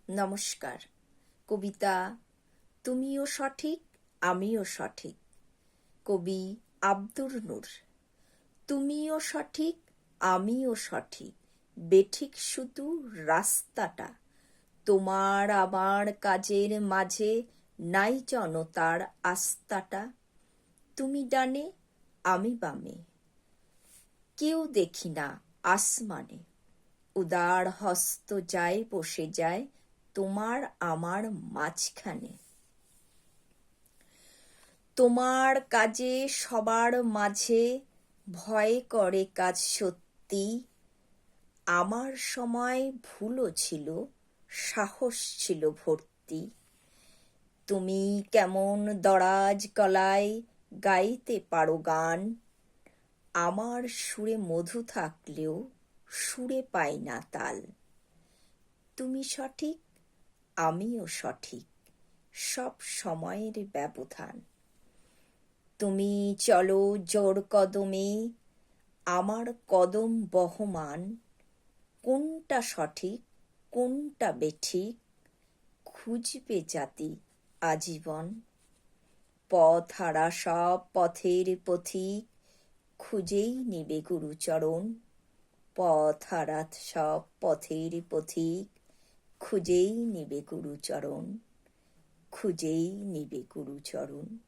নমস্কার। কবিতা তুমিও সঠিক আমিও সঠিক, কবি আব্দুর নূর। তুমিও সঠিক আমিও সঠিক, বেঠিক শুধু রাস্তাটা। তোমার আমার কাজের মাঝে নাই জনতার আস্তাটা। তুমি ডানে আমি বামে, কেউ দেখি না আসমানে। উদার হস্ত যায় বসে যায় তোমার আমার মাঝখানে। তোমার কাজে সবার মাঝে ভয় করে কাজ সত্যি। আমার সময় ভুলও ছিল, সাহস ছিল ভর্তি। তুমি কেমন দরাজ গলায় গাইতে পারো গান। আমার সুরে মধু থাকলেও সুরে পাই না তাল। তুমি সঠিক আমিও সঠিক, সব সময়ের ব্যবধান। তুমি চলো জোর কদমে, আমার কদম বহমান। কোনটা সঠিক কোনটা বেঠিক, খুঁজবে জাতি আজীবন। পথ হারা সব পথের পথিক, খুঁজেই নিবে গুরুচরণ। পথ হারা সব পথের পথিক, খুঁজেই নিবে গুরুচরণ, খুঁজেই নিবে গুরুচরণ।